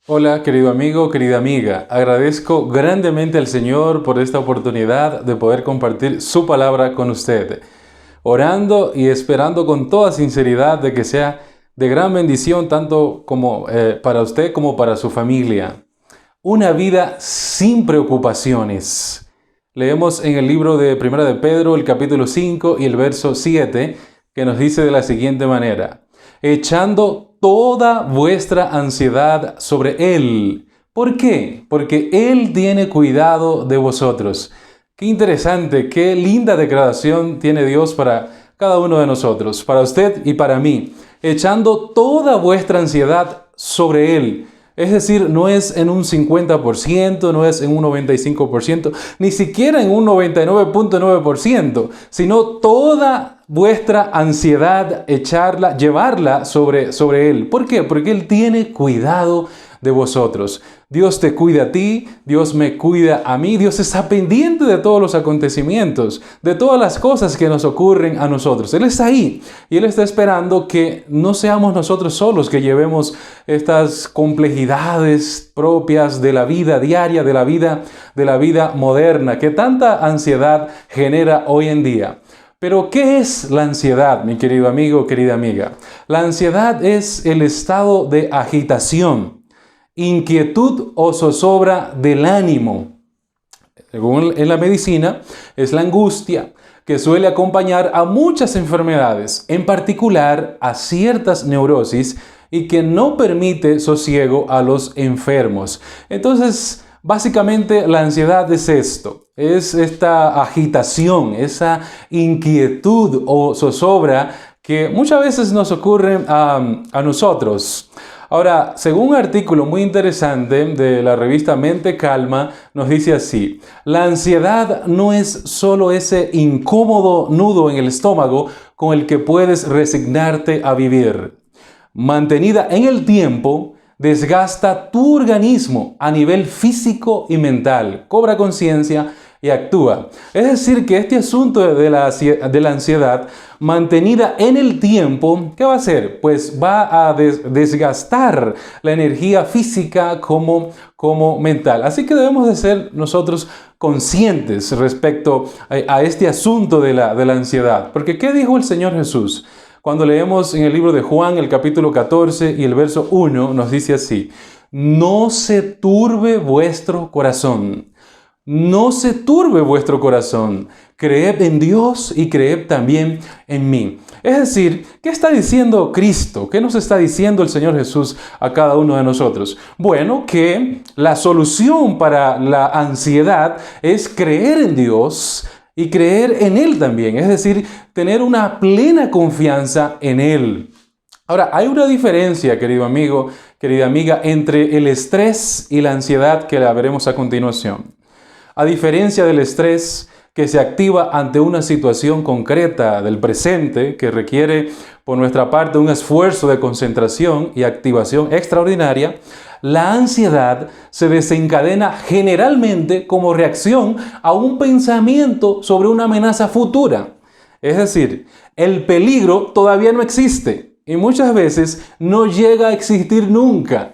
Hola, querido amigo, querida amiga. Agradezco grandemente al Señor por esta oportunidad de poder compartir su palabra con usted, orando y esperando con toda sinceridad de que sea de gran bendición tanto como para usted como para su familia. Una vida sin preocupaciones. Leemos en el libro de Primera de Pedro, el capítulo 5 y el verso 7, que nos dice de la siguiente manera: echando toda vuestra ansiedad sobre Él. ¿Por qué? Porque Él tiene cuidado de vosotros. Qué interesante, qué linda declaración tiene Dios para cada uno de nosotros, para usted y para mí. Echando toda vuestra ansiedad sobre Él. Es decir, no es en un 50%, no es en un 95%, ni siquiera en un 99.9%, sino toda vuestra ansiedad, echarla, llevarla sobre Él. ¿Por qué? Porque Él tiene cuidado de vosotros. Dios te cuida a ti, Dios me cuida a mí, Dios está pendiente de todos los acontecimientos, de todas las cosas que nos ocurren a nosotros. Él está ahí y Él está esperando que no seamos nosotros solos que llevemos estas complejidades propias de la vida diaria, de la vida moderna, que tanta ansiedad genera hoy en día. Pero, ¿qué es la ansiedad, mi querido amigo, querida amiga? La ansiedad es el estado de agitación, inquietud o zozobra del ánimo. Según en la medicina, es la angustia que suele acompañar a muchas enfermedades, en particular a ciertas neurosis, y que no permite sosiego a los enfermos. Entonces, básicamente la ansiedad es esto, es esta agitación, esa inquietud o zozobra que muchas veces nos ocurre a nosotros. Ahora, según un artículo muy interesante de la revista Mente Calma, nos dice así: la ansiedad no es solo ese incómodo nudo en el estómago con el que puedes resignarte a vivir. Mantenida en el tiempo, desgasta tu organismo a nivel físico y mental, cobra conciencia y actúa. Es decir, que este asunto de la ansiedad mantenida en el tiempo, ¿qué va a hacer? Pues va a desgastar la energía física como mental. Así que debemos de ser nosotros conscientes respecto a este asunto de la ansiedad. Porque ¿qué dijo el Señor Jesús? Cuando leemos en el libro de Juan, el capítulo 14 y el verso 1, nos dice así: no se turbe vuestro corazón. No se turbe vuestro corazón. Creed en Dios y creed también en mí. Es decir, ¿qué está diciendo Cristo? ¿Qué nos está diciendo el Señor Jesús a cada uno de nosotros? Bueno, que la solución para la ansiedad es creer en Dios y creer en Él también. Es decir, tener una plena confianza en Él. Ahora, hay una diferencia, querido amigo, querida amiga, entre el estrés y la ansiedad que la veremos a continuación. A diferencia del estrés que se activa ante una situación concreta del presente que requiere por nuestra parte un esfuerzo de concentración y activación extraordinaria, la ansiedad se desencadena generalmente como reacción a un pensamiento sobre una amenaza futura. Es decir, el peligro todavía no existe y muchas veces no llega a existir nunca.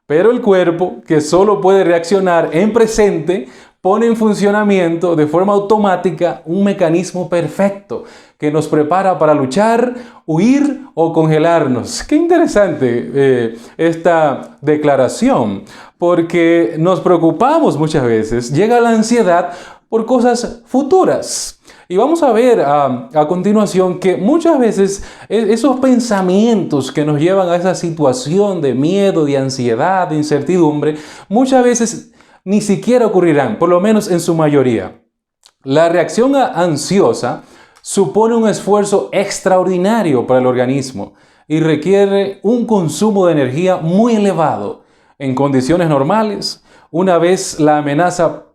Pero el cuerpo, que solo puede reaccionar en presente, pone en funcionamiento de forma automática un mecanismo perfecto que nos prepara para luchar, huir o congelarnos. Qué interesante esta declaración, porque nos preocupamos muchas veces, llega la ansiedad por cosas futuras. Y vamos a ver a continuación que muchas veces esos pensamientos que nos llevan a esa situación de miedo, de ansiedad, de incertidumbre, muchas veces ni siquiera ocurrirán, por lo menos en su mayoría. La reacción ansiosa supone un esfuerzo extraordinario para el organismo y requiere un consumo de energía muy elevado. En condiciones normales, una vez la amenaza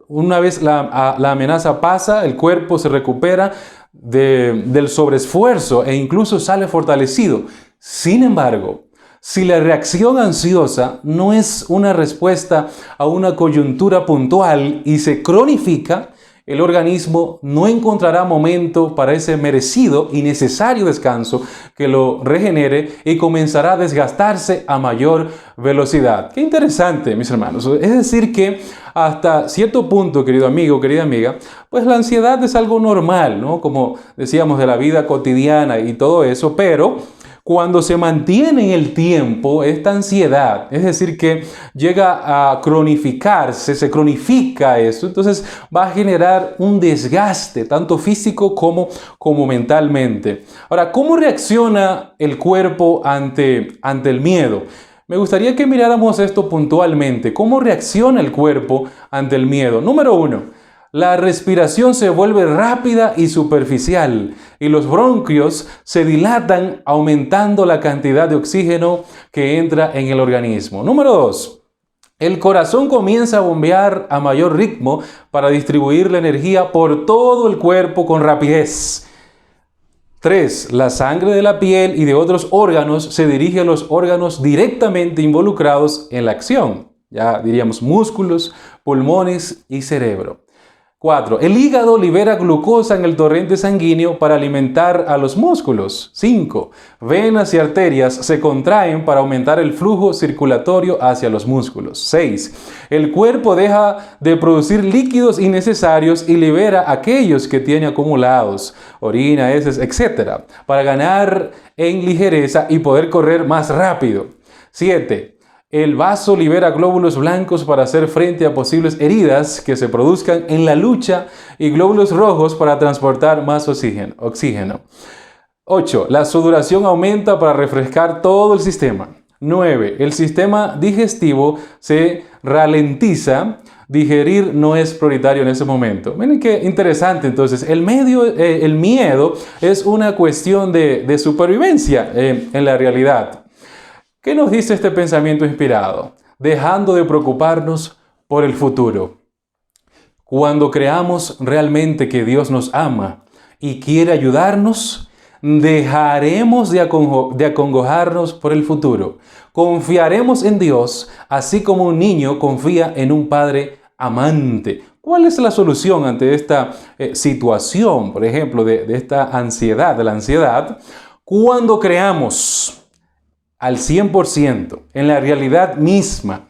pasa, el cuerpo se recupera del sobreesfuerzo e incluso sale fortalecido. Sin embargo, si la reacción ansiosa no es una respuesta a una coyuntura puntual y se cronifica, el organismo no encontrará momento para ese merecido y necesario descanso que lo regenere y comenzará a desgastarse a mayor velocidad. Qué interesante, mis hermanos. Es decir que hasta cierto punto, querido amigo, querida amiga, pues la ansiedad es algo normal, ¿no? Como decíamos, de la vida cotidiana y todo eso, pero cuando se mantiene en el tiempo esta ansiedad, es decir, que llega a cronificarse, se cronifica eso, entonces va a generar un desgaste, tanto físico como mentalmente. Ahora, ¿cómo reacciona el cuerpo ante el miedo? Me gustaría que miráramos esto puntualmente. ¿Cómo reacciona el cuerpo ante el miedo? Número 1. La respiración se vuelve rápida y superficial y los bronquios se dilatan aumentando la cantidad de oxígeno que entra en el organismo. Número 2. El corazón comienza a bombear a mayor ritmo para distribuir la energía por todo el cuerpo con rapidez. 3. La sangre de la piel y de otros órganos se dirige a los órganos directamente involucrados en la acción. Ya diríamos músculos, pulmones y cerebro. 4. El hígado libera glucosa en el torrente sanguíneo para alimentar a los músculos. 5. Venas y arterias se contraen para aumentar el flujo circulatorio hacia los músculos. 6. El cuerpo deja de producir líquidos innecesarios y libera aquellos que tiene acumulados, orina, heces, etc., para ganar en ligereza y poder correr más rápido. 7. El vaso libera glóbulos blancos para hacer frente a posibles heridas que se produzcan en la lucha y glóbulos rojos para transportar más oxígeno. 8. La sudoración aumenta para refrescar todo el sistema. 9. El sistema digestivo se ralentiza. Digerir no es prioritario en ese momento. Miren qué interesante. Entonces, el miedo es una cuestión de supervivencia en la realidad. ¿Qué nos dice este pensamiento inspirado? Dejando de preocuparnos por el futuro. Cuando creamos realmente que Dios nos ama y quiere ayudarnos, dejaremos de acongojarnos por el futuro. Confiaremos en Dios, así como un niño confía en un padre amante. ¿Cuál es la solución ante esta situación, por ejemplo, de esta ansiedad, de la ansiedad? Cuando creamos al 100% en la realidad misma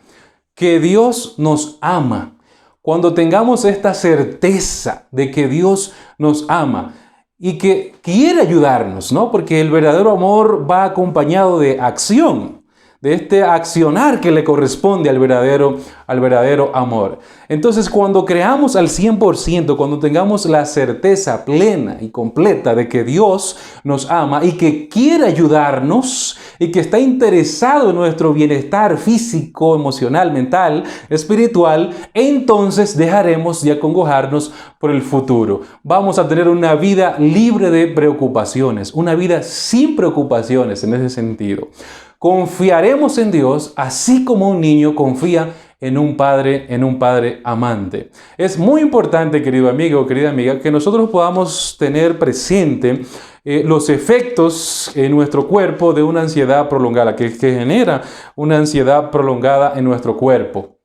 que Dios nos ama, cuando tengamos esta certeza de que Dios nos ama y que quiere ayudarnos, ¿no? Porque el verdadero amor va acompañado de acción, de este accionar que le corresponde al verdadero amor. Entonces, cuando creamos al 100%, cuando tengamos la certeza plena y completa de que Dios nos ama y que quiere ayudarnos y que está interesado en nuestro bienestar físico, emocional, mental, espiritual, entonces dejaremos de acongojarnos por el futuro. Vamos a tener una vida libre de preocupaciones, una vida sin preocupaciones en ese sentido. Confiaremos en Dios así como un niño confía en un padre amante. Es muy importante, querido amigo, querida amiga, que nosotros podamos tener presente los efectos en nuestro cuerpo de una ansiedad prolongada, que genera una ansiedad prolongada en nuestro cuerpo.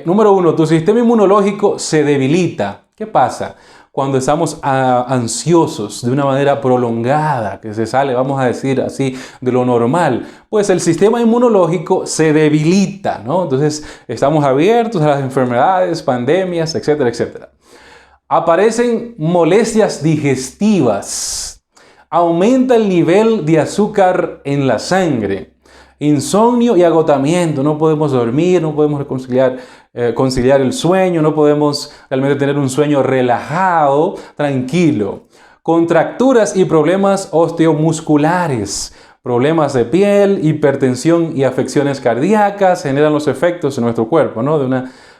Número 1, tu sistema inmunológico se debilita. ¿Qué pasa? Cuando estamos ansiosos de una manera prolongada, que se sale, vamos a decir así, de lo normal, pues el sistema inmunológico se debilita, ¿no? Entonces estamos abiertos a las enfermedades, pandemias, etcétera, etcétera. Aparecen molestias digestivas, aumenta el nivel de azúcar en la sangre, insomnio y agotamiento, no podemos dormir, no podemos conciliar el sueño, no podemos realmente tener un sueño relajado, tranquilo. Contracturas y problemas osteomusculares, problemas de piel, hipertensión y afecciones cardíacas generan los efectos en nuestro cuerpo, ¿no?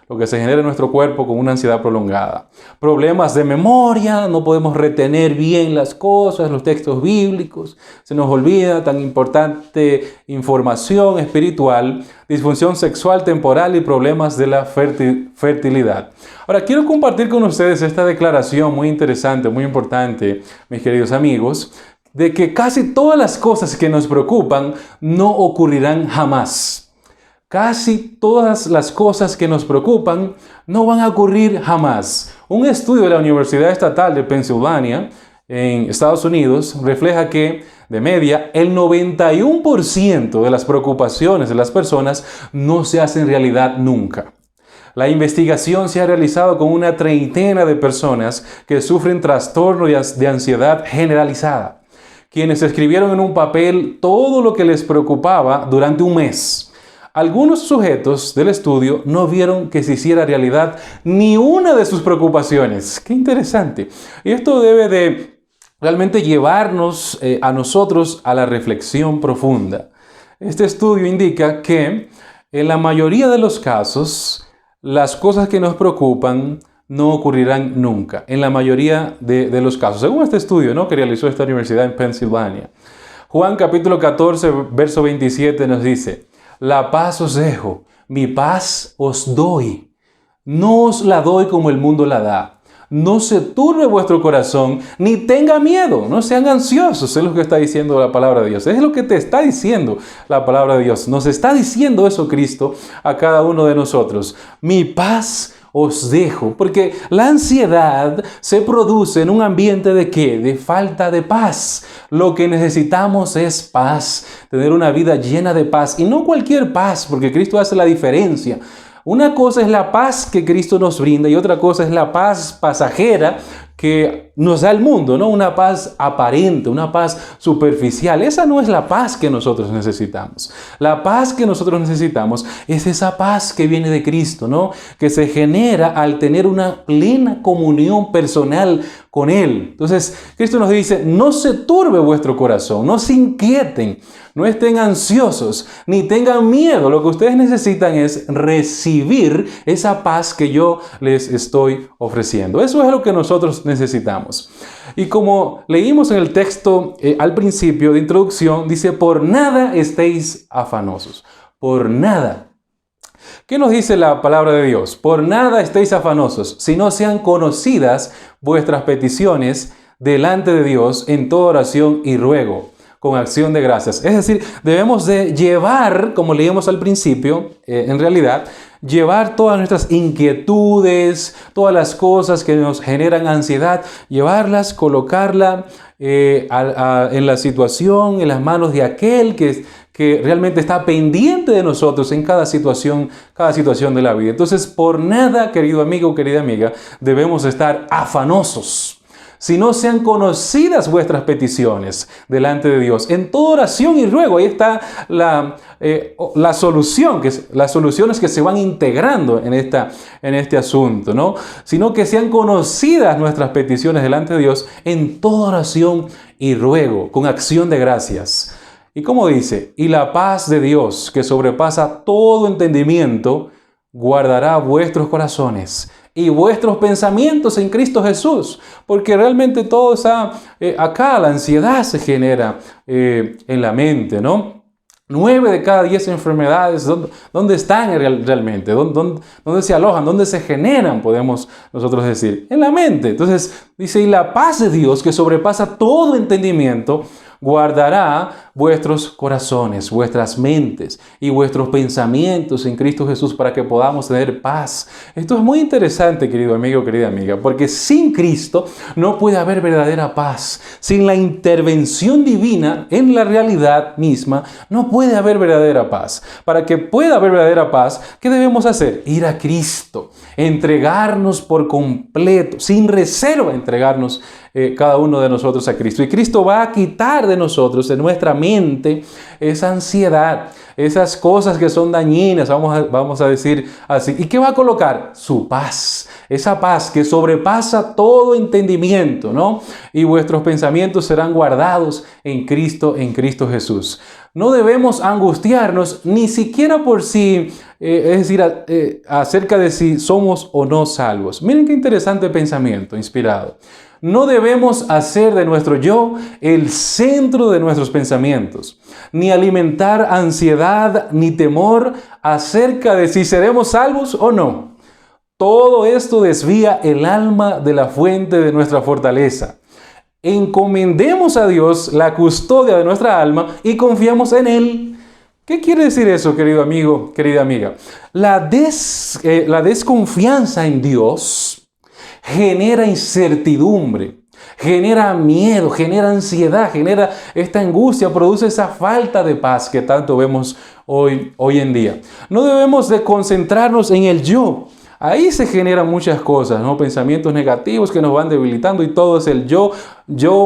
Lo que se genera en nuestro cuerpo con una ansiedad prolongada. Problemas de memoria, no podemos retener bien las cosas, los textos bíblicos, se nos olvida tan importante información espiritual, disfunción sexual temporal y problemas de la fertilidad. Ahora, quiero compartir con ustedes esta declaración muy interesante, muy importante, mis queridos amigos, de que casi todas las cosas que nos preocupan no ocurrirán jamás. casi todas las cosas que nos preocupan no van a ocurrir jamás. Un estudio de la Universidad Estatal de Pensilvania en Estados Unidos refleja que, de media, el 91% de las preocupaciones de las personas no se hacen realidad nunca. La investigación se ha realizado con una treintena de personas que sufren trastorno de ansiedad generalizada, quienes escribieron en un papel todo lo que les preocupaba durante un mes. Algunos sujetos del estudio no vieron que se hiciera realidad ni una de sus preocupaciones. ¡Qué interesante! Y esto debe de realmente llevarnos a nosotros a la reflexión profunda. Este estudio indica que en la mayoría de los casos, las cosas que nos preocupan no ocurrirán nunca, en la mayoría de los casos. Según este estudio, ¿no?, que realizó esta universidad en Pensilvania. Juan capítulo 14, verso 27 nos dice: la paz os dejo, mi paz os doy. No os la doy como el mundo la da. No se turbe vuestro corazón, ni tenga miedo. No sean ansiosos. Es lo que está diciendo la palabra de Dios. Es lo que te está diciendo la palabra de Dios. Nos está diciendo eso Cristo a cada uno de nosotros. Mi paz os dejo. Porque la ansiedad se produce en un ambiente ¿de qué? De falta de paz. Lo que necesitamos es paz. Tener una vida llena de paz. Y no cualquier paz, porque Cristo hace la diferencia. Una cosa es la paz que Cristo nos brinda y otra cosa es la paz pasajera que nos da el mundo, ¿no? Una paz aparente, una paz superficial. Esa no es la paz que nosotros necesitamos. La paz que nosotros necesitamos es esa paz que viene de Cristo, ¿no? Que se genera al tener una plena comunión personal con Él. Entonces, Cristo nos dice: no se turbe vuestro corazón, no se inquieten, no estén ansiosos, ni tengan miedo. Lo que ustedes necesitan es recibir esa paz que yo les estoy ofreciendo. Eso es lo que nosotros necesitamos. Y como leímos en el texto al principio de introducción, dice: por nada estéis afanosos. Por nada. ¿Qué nos dice la palabra de Dios? Por nada estéis afanosos, si no sean conocidas vuestras peticiones delante de Dios en toda oración y ruego, con acción de gracias. Es decir, debemos de llevar, como leímos al principio, en realidad, llevar todas nuestras inquietudes, todas las cosas que nos generan ansiedad, llevarlas, colocarla en la situación, en las manos de aquel que realmente está pendiente de nosotros en cada situación de la vida. Entonces, por nada, querido amigo, querida amiga, debemos estar afanosos. Si no sean conocidas vuestras peticiones delante de Dios, en toda oración y ruego. Ahí está la solución, las soluciones que se van integrando en este asunto, ¿no? Sino que sean conocidas nuestras peticiones delante de Dios en toda oración y ruego, con acción de gracias. ¿Y cómo dice? Y la paz de Dios, que sobrepasa todo entendimiento, guardará vuestros corazones y vuestros pensamientos en Cristo Jesús. Porque realmente todo está acá, la ansiedad se genera en la mente, ¿no? 9 de cada 10 enfermedades, ¿dónde están realmente? ¿Dónde se alojan? ¿Dónde se generan? Podemos nosotros decir, en la mente. Entonces dice: y la paz de Dios, que sobrepasa todo entendimiento, guardará vuestros corazones, vuestras mentes y vuestros pensamientos en Cristo Jesús, para que podamos tener paz. Esto es muy interesante, querido amigo, querida amiga, porque sin Cristo no puede haber verdadera paz. Sin la intervención divina en la realidad misma, no puede haber verdadera paz. Para que pueda haber verdadera paz, ¿qué debemos hacer? Ir a Cristo, entregarnos por completo, sin reserva, entregarnos cada uno de nosotros a Cristo. Y Cristo va a quitar de nosotros, de nuestra mente, esa ansiedad, esas cosas que son dañinas, vamos a decir así. ¿Y qué va a colocar? Su paz. Esa paz que sobrepasa todo entendimiento, ¿no? Y vuestros pensamientos serán guardados en Cristo Jesús. No debemos angustiarnos ni siquiera por si, es decir, acerca de si somos o no salvos. Miren qué interesante pensamiento inspirado. No debemos hacer de nuestro yo el centro de nuestros pensamientos, ni alimentar ansiedad ni temor acerca de si seremos salvos o no. Todo esto desvía el alma de la fuente de nuestra fortaleza. Encomendemos a Dios la custodia de nuestra alma y confiamos en Él. ¿Qué quiere decir eso, querido amigo, querida amiga? La desconfianza en Dios genera incertidumbre, genera miedo, genera ansiedad, genera esta angustia, produce esa falta de paz que tanto vemos hoy en día. No debemos de concentrarnos en el yo. Ahí se generan muchas cosas, ¿no? Pensamientos negativos que nos van debilitando y todo es el yo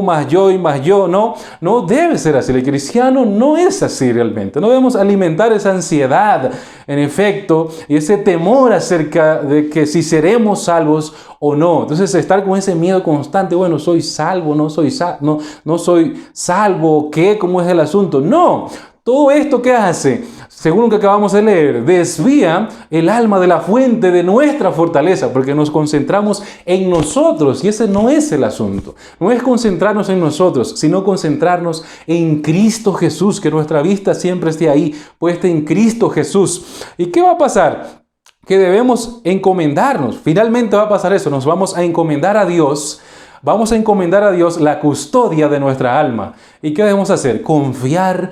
más yo y más yo, ¿no? No debe ser así. El cristiano no es así realmente. No debemos alimentar esa ansiedad, en efecto, y ese temor acerca de que si seremos salvos o no. Entonces, estar con ese miedo constante, bueno, soy salvo, no soy salvo, ¿qué? ¿Cómo es el asunto? No. Todo esto que hace, según lo que acabamos de leer, desvía el alma de la fuente de nuestra fortaleza, porque nos concentramos en nosotros y ese no es el asunto. No es concentrarnos en nosotros, sino concentrarnos en Cristo Jesús, que nuestra vista siempre esté ahí, puesta en Cristo Jesús. ¿Y qué va a pasar? Que debemos encomendarnos. Finalmente va a pasar eso, nos vamos a encomendar a Dios. Vamos a encomendar a Dios la custodia de nuestra alma. ¿Y qué debemos hacer? Confiar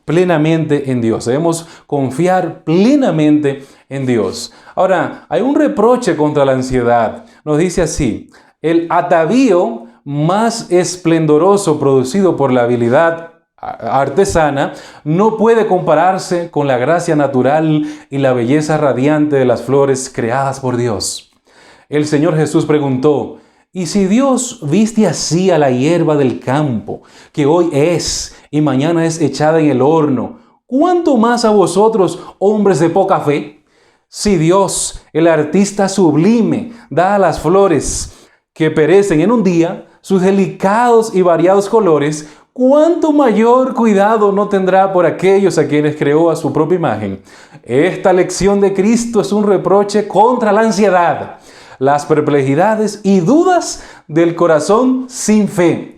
plenamente en Dios. Debemos confiar plenamente en Dios. Ahora, hay un reproche contra la ansiedad. Nos dice así: el atavío más esplendoroso producido por la habilidad artesana no puede compararse con la gracia natural y la belleza radiante de las flores creadas por Dios. El Señor Jesús preguntó: ¿y si Dios viste así a la hierba del campo, que hoy es y mañana es echada en el horno, cuánto más a vosotros, hombres de poca fe? Si Dios, el artista sublime, da a las flores que perecen en un día sus delicados y variados colores, ¿cuánto mayor cuidado no tendrá por aquellos a quienes creó a su propia imagen? Esta lección de Cristo es un reproche contra la ansiedad, las perplejidades y dudas del corazón sin fe.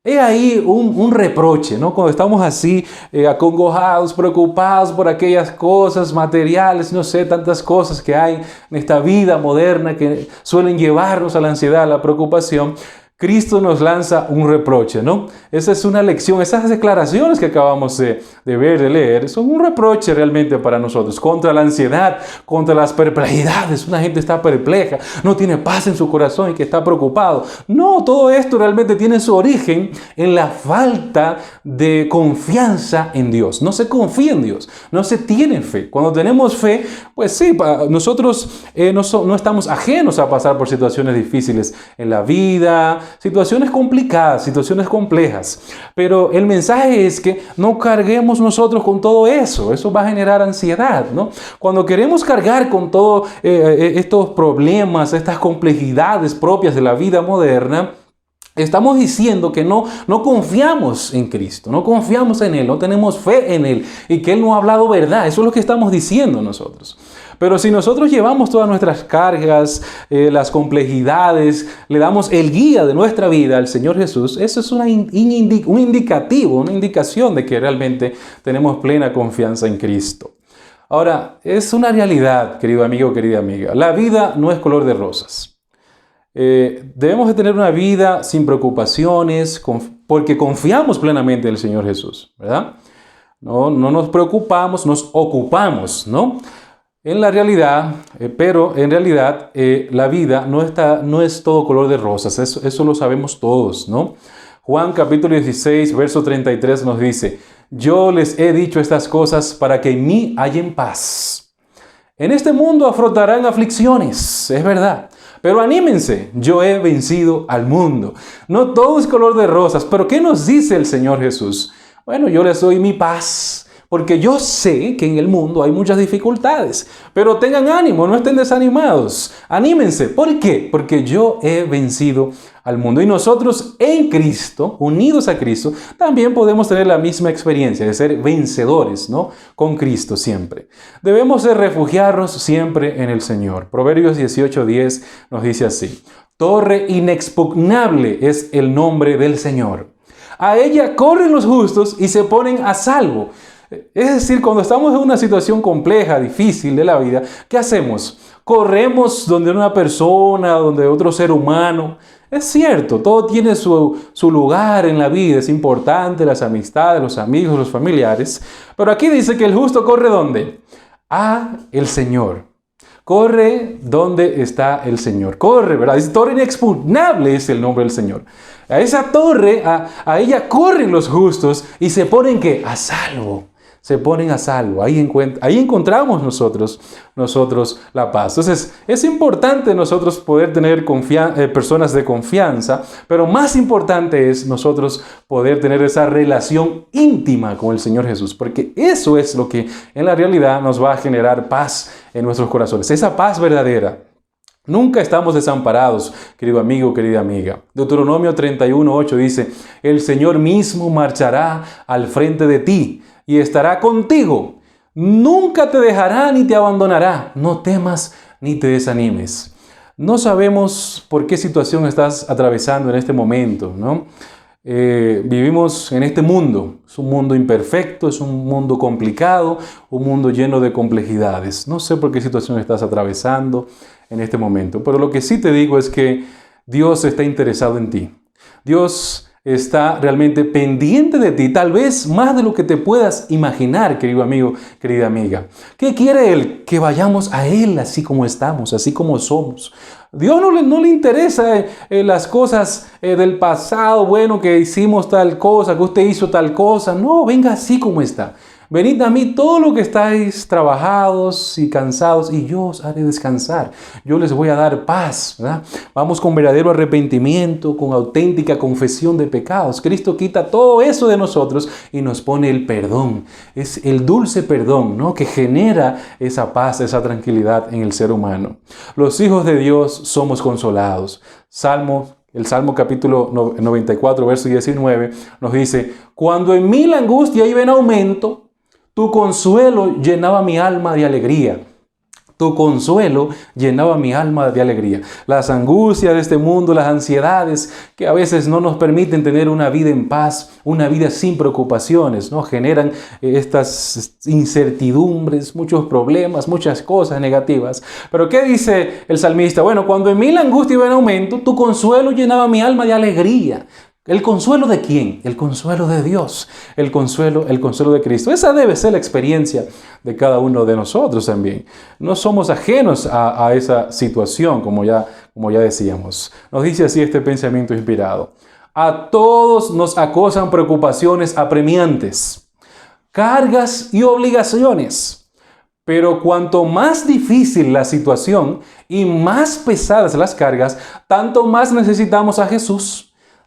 He ahí un reproche, ¿no? Cuando estamos así acongojados, preocupados por aquellas cosas materiales, no sé, tantas cosas que hay en esta vida moderna que suelen llevarnos a la ansiedad, a la preocupación. Cristo nos lanza un reproche, ¿no? Esa es una lección. Esas declaraciones que acabamos de ver, de leer, son un reproche realmente para nosotros, contra la ansiedad, contra las perplejidades. Una gente está perpleja, no tiene paz en su corazón y que está preocupado. No, todo esto realmente tiene su origen en la falta de confianza en Dios. No se confía en Dios, no se tiene fe. Cuando tenemos fe, pues sí, nosotros no estamos ajenos a pasar por situaciones difíciles en la vida, situaciones complicadas, situaciones complejas. Pero el mensaje es que no carguemos nosotros con todo eso. Eso va a generar ansiedad, ¿no? Cuando queremos cargar con todos estos problemas, estas complejidades propias de la vida moderna, estamos diciendo que no confiamos en Cristo, no confiamos en Él, no tenemos fe en Él y que Él no ha hablado verdad. Eso es lo que estamos diciendo nosotros. Pero si nosotros llevamos todas nuestras cargas, las complejidades, le damos el guía de nuestra vida al Señor Jesús, eso es un indicativo, una indicación de que realmente tenemos plena confianza en Cristo. Ahora, es una realidad, querido amigo, querida amiga. La vida no es color de rosas. Debemos de tener una vida sin preocupaciones, porque confiamos plenamente en el Señor Jesús, ¿verdad? No nos preocupamos, nos ocupamos, ¿no? En la realidad, la vida no es todo color de rosas, eso lo sabemos todos, ¿no? Juan capítulo 16, verso 33 nos dice: yo les he dicho estas cosas para que en mí hallen paz. En este mundo afrontarán aflicciones, es verdad, pero anímense, yo he vencido al mundo. No todo es color de rosas, pero ¿qué nos dice el Señor Jesús? Bueno, yo les doy mi paz, porque yo sé que en el mundo hay muchas dificultades, pero tengan ánimo, no estén desanimados, anímense. ¿Por qué? Porque yo he vencido al mundo. Y nosotros en Cristo, unidos a Cristo, también podemos tener la misma experiencia de ser vencedores, ¿no? Con Cristo siempre. Debemos de refugiarnos siempre en el Señor. Proverbios 18:10 nos dice así: torre inexpugnable es el nombre del Señor. A ella corren los justos y se ponen a salvo. Es decir, cuando estamos en una situación compleja, difícil de la vida, ¿qué hacemos? Corremos donde una persona, donde otro ser humano, Es cierto, todo tiene su lugar en la vida, es importante, las amistades, los amigos, los familiares, pero aquí dice que el justo corre ¿dónde? A el Señor. Corre donde está el Señor. Corre, ¿verdad? Es torre inexpugnable es el nombre del Señor. A esa torre, a ella corren los justos y se ponen ¿qué? A salvo. Se ponen a salvo. Ahí encontramos nosotros la paz. Entonces, es importante nosotros poder tener personas de confianza, pero más importante es nosotros poder tener esa relación íntima con el Señor Jesús, porque eso es lo que en la realidad nos va a generar paz en nuestros corazones. Esa paz verdadera. Nunca estamos desamparados, querido amigo, querida amiga. Deuteronomio 31:8 dice, el Señor mismo marchará al frente de ti y estará contigo. Nunca te dejará ni te abandonará. No temas ni te desanimes. No sabemos por qué situación estás atravesando en este momento, ¿no? Vivimos en este mundo. Es un mundo imperfecto, es un mundo complicado, un mundo lleno de complejidades. No sé por qué situación estás atravesando en este momento, pero lo que sí te digo es que Dios está interesado en ti. Dios está realmente pendiente de ti, tal vez más de lo que te puedas imaginar, querido amigo, querida amiga. ¿Qué quiere Él? Que vayamos a Él así como estamos, así como somos. Dios no le interesa las cosas del pasado, bueno, que hicimos tal cosa, que usted hizo tal cosa. No, venga así como está. Venid a mí todo lo que estáis trabajados y cansados y yo os haré descansar. Yo les voy a dar paz, ¿verdad? Vamos con verdadero arrepentimiento, con auténtica confesión de pecados. Cristo quita todo eso de nosotros y nos pone el perdón. Es el dulce perdón, ¿no? Que genera esa paz, esa tranquilidad en el ser humano. Los hijos de Dios somos consolados. El Salmo capítulo 94, verso 19 nos dice, cuando en mí la angustia iba en aumento, tu consuelo llenaba mi alma de alegría. Tu consuelo llenaba mi alma de alegría. Las angustias de este mundo, las ansiedades que a veces no nos permiten tener una vida en paz, una vida sin preocupaciones, ¿no? Generan estas incertidumbres, muchos problemas, muchas cosas negativas. Pero ¿qué dice el salmista? Bueno, cuando en mí la angustia iba en aumento, tu consuelo llenaba mi alma de alegría. ¿El consuelo de quién? El consuelo de Dios, el consuelo de Cristo. Esa debe ser la experiencia de cada uno de nosotros también. No somos ajenos a esa situación, como ya decíamos. Nos dice así este pensamiento inspirado. A todos nos acosan preocupaciones apremiantes, cargas y obligaciones. Pero cuanto más difícil la situación y más pesadas las cargas, tanto más necesitamos a Jesús.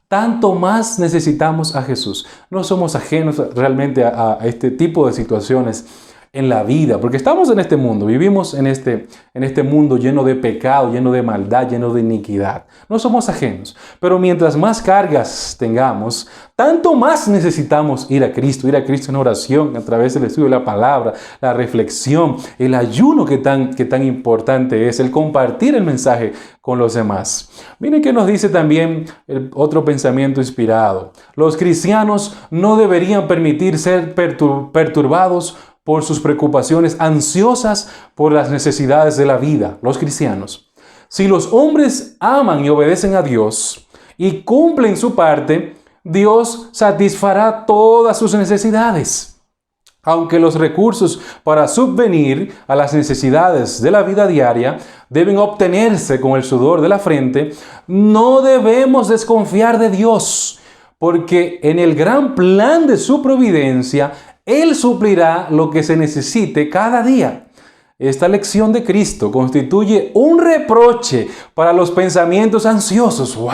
Tanto más necesitamos a Jesús. No somos ajenos realmente a este tipo de situaciones en la vida, porque estamos en este mundo, vivimos en este mundo lleno de pecado, lleno de maldad, lleno de iniquidad. No somos ajenos, pero mientras más cargas tengamos, tanto más necesitamos ir a Cristo en oración, a través del estudio de la palabra, la reflexión, el ayuno que tan importante es, el compartir el mensaje con los demás. Miren que nos dice también el otro pensamiento inspirado. Los cristianos no deberían permitir ser perturbados por sus preocupaciones, ansiosas por las necesidades de la vida, los cristianos. Si los hombres aman y obedecen a Dios y cumplen su parte, Dios satisfará todas sus necesidades. Aunque los recursos para subvenir a las necesidades de la vida diaria deben obtenerse con el sudor de la frente, no debemos desconfiar de Dios, porque en el gran plan de su providencia, Él suplirá lo que se necesite cada día. Esta lección de Cristo constituye un reproche para los pensamientos ansiosos. ¡Wow!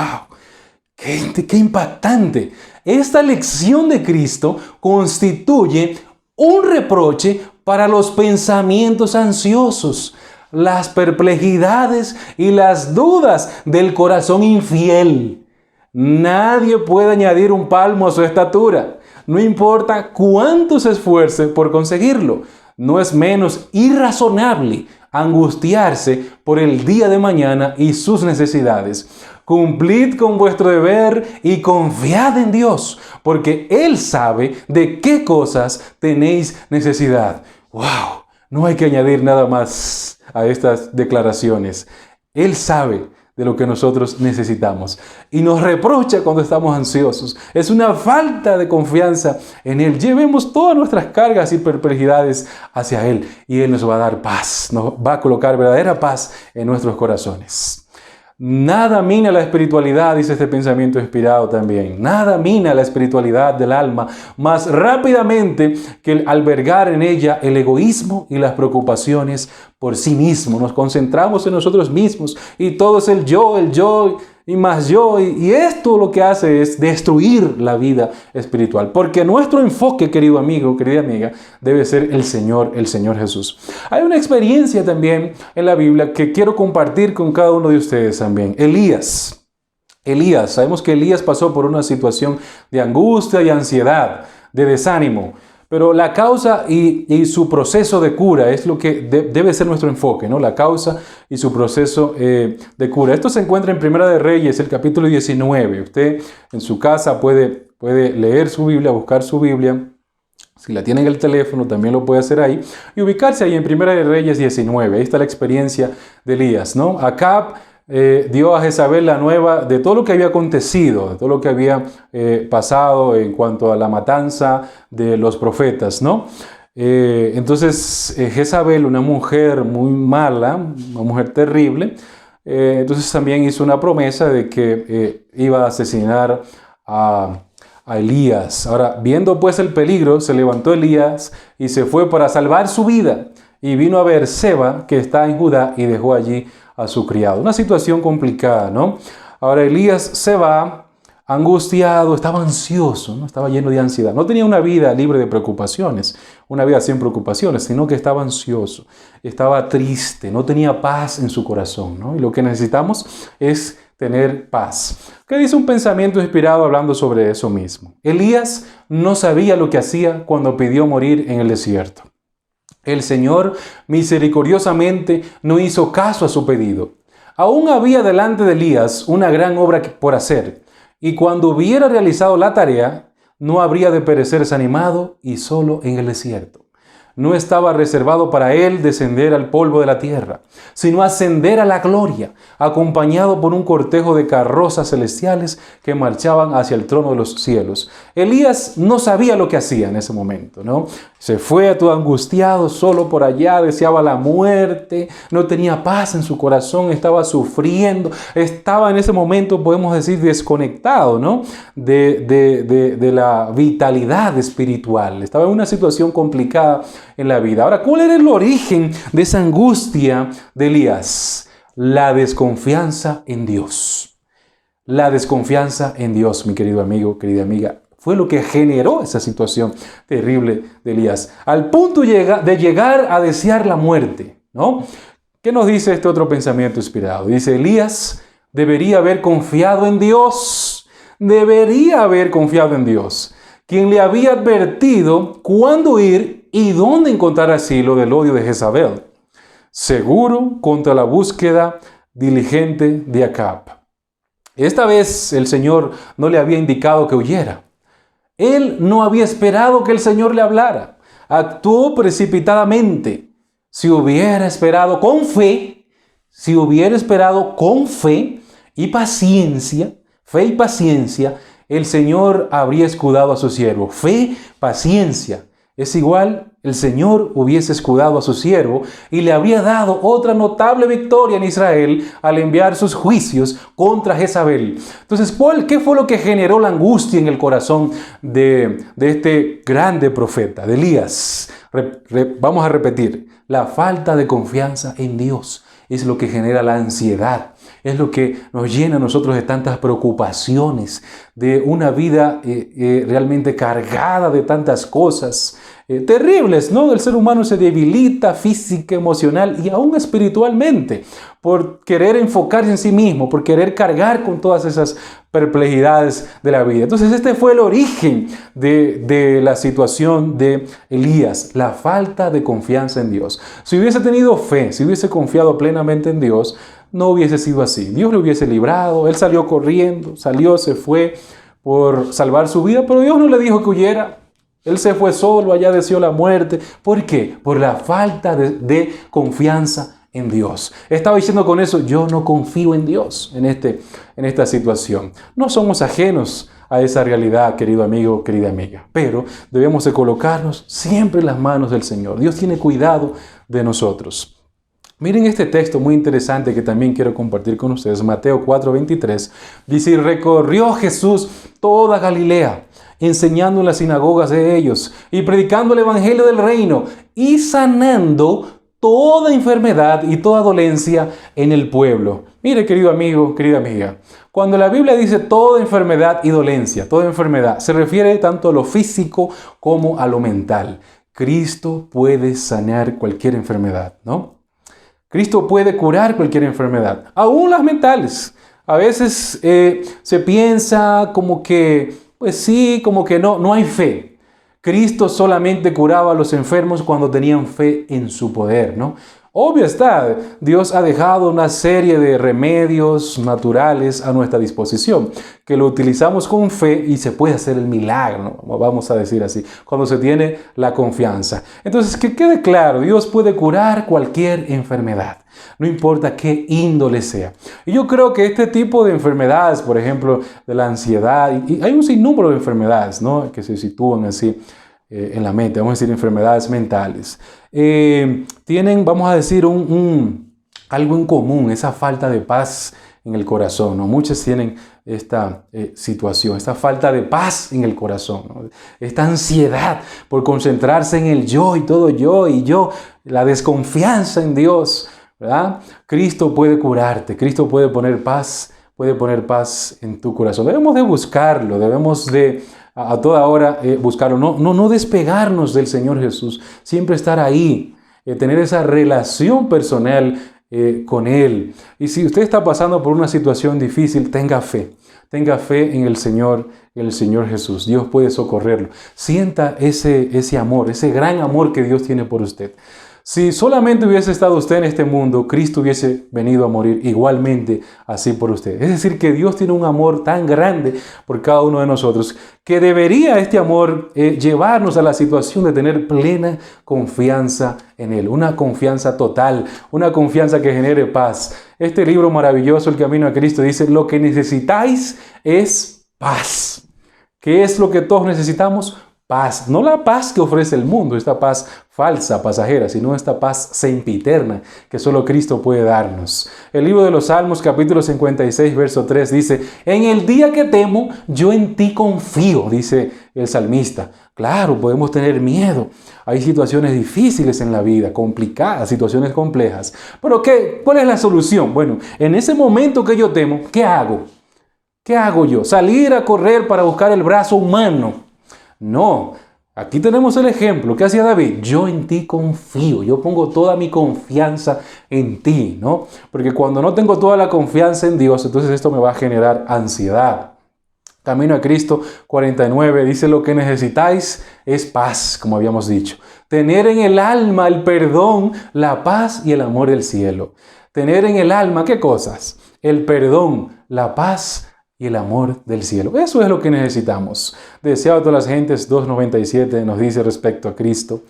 ¡Qué impactante! Esta lección de Cristo constituye un reproche para los pensamientos ansiosos, las perplejidades y las dudas del corazón infiel. Nadie puede añadir un palmo a su estatura. No importa cuánto se esfuerce por conseguirlo. No es menos irrazonable angustiarse por el día de mañana y sus necesidades. Cumplid con vuestro deber y confiad en Dios, porque Él sabe de qué cosas tenéis necesidad. ¡Wow! No hay que añadir nada más a estas declaraciones. Él sabe de lo que nosotros necesitamos. Y nos reprocha cuando estamos ansiosos. Es una falta de confianza en Él. Llevemos todas nuestras cargas y perplejidades hacia Él y Él nos va a dar paz. Nos va a colocar verdadera paz en nuestros corazones. Nada mina la espiritualidad, dice este pensamiento inspirado también. Nada mina la espiritualidad del alma más rápidamente que el albergar en ella el egoísmo y las preocupaciones por sí mismo. Nos concentramos en nosotros mismos y todo es el yo y más yo. Y esto lo que hace es destruir la vida espiritual. Porque nuestro enfoque, querido amigo, querida amiga, debe ser el Señor Jesús. Hay una experiencia también en la Biblia que quiero compartir con cada uno de ustedes también. Elías, sabemos que Elías pasó por una situación de angustia y ansiedad, de desánimo. Pero la causa y su proceso de cura es lo que debe ser nuestro enfoque, ¿no? La causa y su proceso de cura. Esto se encuentra en Primera de Reyes, el capítulo 19. Usted en su casa puede leer su Biblia, buscar su Biblia. Si la tiene en el teléfono, también lo puede hacer ahí. Y ubicarse ahí en Primera de Reyes 19. Ahí está la experiencia de Elías, ¿no? Acab dio a Jezabel la nueva de todo lo que había acontecido, de todo lo que había pasado en cuanto a la matanza de los profetas, ¿no? Entonces Jezabel, una mujer muy mala, una mujer terrible, entonces también hizo una promesa de que iba a asesinar a Elías. Ahora, viendo pues el peligro, se levantó Elías y se fue para salvar su vida. Y vino a Beerseba, que está en Judá, y dejó allí a su criado. Una situación complicada, ¿no? Ahora Elías se va angustiado, estaba ansioso, ¿no? Estaba lleno de ansiedad. No tenía una vida libre de preocupaciones, una vida sin preocupaciones, sino que estaba ansioso, estaba triste, no tenía paz en su corazón, ¿no? Y lo que necesitamos es tener paz. ¿Qué dice un pensamiento inspirado hablando sobre eso mismo? Elías no sabía lo que hacía cuando pidió morir en el desierto. El Señor misericordiosamente no hizo caso a su pedido. Aún había delante de Elías una gran obra por hacer, y cuando hubiera realizado la tarea, no habría de perecer desanimado y solo en el desierto. No estaba reservado para él descender al polvo de la tierra, sino ascender a la gloria, acompañado por un cortejo de carrozas celestiales que marchaban hacia el trono de los cielos. Elías no sabía lo que hacía en ese momento, ¿no? Se fue todo angustiado, solo por allá, deseaba la muerte, no tenía paz en su corazón, estaba sufriendo, estaba en ese momento, podemos decir, desconectado, ¿no? de la vitalidad espiritual. Estaba en una situación complicada en la vida. Ahora, ¿cuál era el origen de esa angustia de Elías? La desconfianza en Dios. La desconfianza en Dios, mi querido amigo, querida amiga, fue lo que generó esa situación terrible de Elías, al punto de llegar a desear la muerte, ¿no? ¿Qué nos dice este otro pensamiento inspirado? Dice, Elías debería haber confiado en Dios. Debería haber confiado en Dios, quien le había advertido cuándo ir y dónde encontrar asilo del odio de Jezabel, seguro contra la búsqueda diligente de Acab. Esta vez el Señor no le había indicado que huyera. Él no había esperado que el Señor le hablara. Actuó precipitadamente. Si hubiera esperado con fe y paciencia, el Señor habría escudado a su siervo. Fe, paciencia. Es igual, el Señor hubiese escudado a su siervo y le habría dado otra notable victoria en Israel al enviar sus juicios contra Jezabel. Entonces, ¿qué fue lo que generó la angustia en el corazón de este grande profeta, de Elías? Vamos a repetir, la falta de confianza en Dios es lo que genera la ansiedad. Es lo que nos llena a nosotros de tantas preocupaciones, de una vida realmente cargada de tantas cosas terribles, ¿no? El ser humano se debilita física, emocional y aún espiritualmente por querer enfocarse en sí mismo, por querer cargar con todas esas perplejidades de la vida. Entonces este fue el origen de la situación de Elías, la falta de confianza en Dios. Si hubiese tenido fe, si hubiese confiado plenamente en Dios, no hubiese sido así. Dios lo hubiese librado, él salió corriendo, se fue por salvar su vida, pero Dios no le dijo que huyera. Él se fue solo, allá deseó la muerte. ¿Por qué? Por la falta de confianza en Dios. Estaba diciendo con eso, yo no confío en Dios en esta situación. No somos ajenos a esa realidad, querido amigo, querida amiga, pero debemos de colocarnos siempre en las manos del Señor. Dios tiene cuidado de nosotros. Miren este texto muy interesante que también quiero compartir con ustedes. Mateo 4:23 dice, y recorrió Jesús toda Galilea, enseñando en las sinagogas de ellos y predicando el evangelio del reino y sanando toda enfermedad y toda dolencia en el pueblo. Mire, querido amigo, querida amiga, cuando la Biblia dice toda enfermedad y dolencia, toda enfermedad, se refiere tanto a lo físico como a lo mental. Cristo puede sanar cualquier enfermedad, ¿no? Cristo puede curar cualquier enfermedad, aún las mentales. A veces se piensa como que, pues sí, como que no hay fe. Cristo solamente curaba a los enfermos cuando tenían fe en su poder, ¿no? Obvio está, Dios ha dejado una serie de remedios naturales a nuestra disposición, que lo utilizamos con fe y se puede hacer el milagro, ¿no? Vamos a decir así, cuando se tiene la confianza. Entonces, que quede claro, Dios puede curar cualquier enfermedad, no importa qué índole sea. Y yo creo que este tipo de enfermedades, por ejemplo, de la ansiedad, y hay un sinnúmero de enfermedades, ¿no?, que se sitúan así en la mente, vamos a decir enfermedades mentales, tienen, vamos a decir, algo en común, esa falta de paz en el corazón, ¿no? Muchos tienen esta situación, esta falta de paz en el corazón, ¿no? Esta ansiedad por concentrarse en el yo y todo yo y yo, la desconfianza en Dios, ¿verdad? Cristo puede curarte, Cristo puede poner paz en tu corazón. Debemos de buscarlo, debemos de a toda hora buscarlo, no despegarnos del Señor Jesús, siempre estar ahí, tener esa relación personal con Él. Y si usted está pasando por una situación difícil, tenga fe en el Señor Jesús. Dios puede socorrerlo. Sienta ese amor, ese gran amor que Dios tiene por usted. Si solamente hubiese estado usted en este mundo, Cristo hubiese venido a morir igualmente así por usted. Es decir, que Dios tiene un amor tan grande por cada uno de nosotros, que debería este amor llevarnos a la situación de tener plena confianza en Él. Una confianza total, una confianza que genere paz. Este libro maravilloso, El Camino a Cristo, dice, lo que necesitáis es paz. ¿Qué es lo que todos necesitamos? Paz, no la paz que ofrece el mundo, esta paz falsa, pasajera, sino esta paz sempiterna que solo Cristo puede darnos. El libro de los Salmos, capítulo 56, verso 3, dice, en el día que temo, yo en ti confío, dice el salmista. Claro, podemos tener miedo. Hay situaciones difíciles en la vida, complicadas, situaciones complejas. Pero ¿cuál es la solución? Bueno, en ese momento que yo temo, ¿qué hago? ¿Qué hago yo? ¿Salir a correr para buscar el brazo humano? No, aquí tenemos el ejemplo. ¿Qué hacía David? Yo en ti confío, yo pongo toda mi confianza en ti, ¿no? Porque cuando no tengo toda la confianza en Dios, entonces esto me va a generar ansiedad. Camino a Cristo 49 dice, lo que necesitáis es paz, como habíamos dicho. Tener en el alma el perdón, la paz y el amor del cielo. Tener en el alma, ¿qué cosas? El perdón, la paz y el amor del cielo. Eso es lo que necesitamos. Deseado a todas las gentes, 2:97 nos dice respecto a Cristo.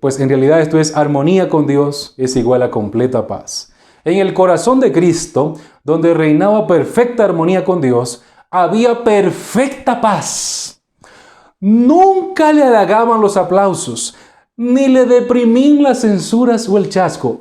Pues en realidad esto es armonía con Dios, es igual a completa paz. En el corazón de Cristo, donde reinaba perfecta armonía con Dios, había perfecta paz. Nunca le halagaban los aplausos, ni le deprimían las censuras o el chasco,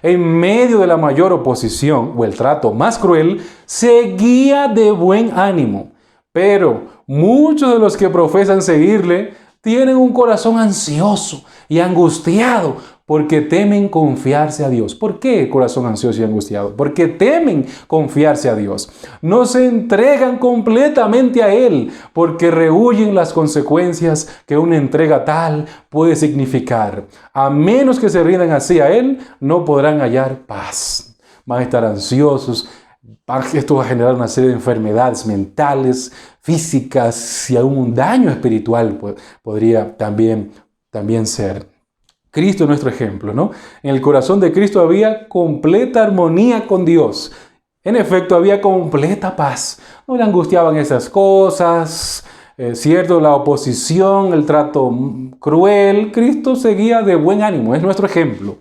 En medio de la mayor oposición o el trato más cruel, seguía de buen ánimo. Pero muchos de los que profesan seguirle tienen un corazón ansioso y angustiado porque temen confiarse a Dios. ¿Por qué corazón ansioso y angustiado? Porque temen confiarse a Dios. No se entregan completamente a Él porque rehuyen las consecuencias que una entrega tal puede significar. A menos que se rindan así a Él, no podrán hallar paz. Van a estar ansiosos. Esto va a generar una serie de enfermedades mentales, físicas y aún un daño espiritual podría también ser. Cristo es nuestro ejemplo, ¿no? En el corazón de Cristo había completa armonía con Dios. En efecto, había completa paz. No le angustiaban esas cosas. cierto, la oposición, el trato cruel, Cristo seguía de buen ánimo, es nuestro ejemplo.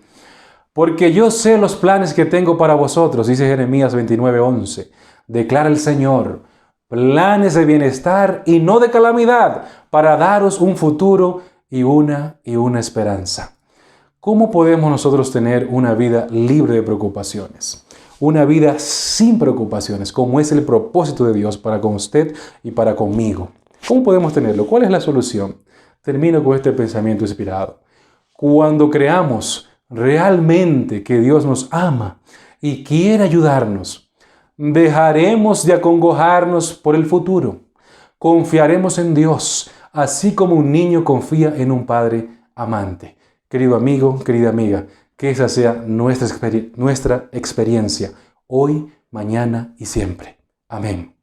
Porque yo sé los planes que tengo para vosotros, dice Jeremías 29:11. Declara el Señor, planes de bienestar y no de calamidad, para daros un futuro y una esperanza. ¿Cómo podemos nosotros tener una vida libre de preocupaciones? Una vida sin preocupaciones, como es el propósito de Dios para con usted y para conmigo. ¿Cómo podemos tenerlo? ¿Cuál es la solución? Termino con este pensamiento inspirado. Cuando creamos realmente que Dios nos ama y quiere ayudarnos, dejaremos de acongojarnos por el futuro. Confiaremos en Dios, así como un niño confía en un padre amante. Querido amigo, querida amiga, que esa sea nuestra experiencia hoy, mañana y siempre. Amén.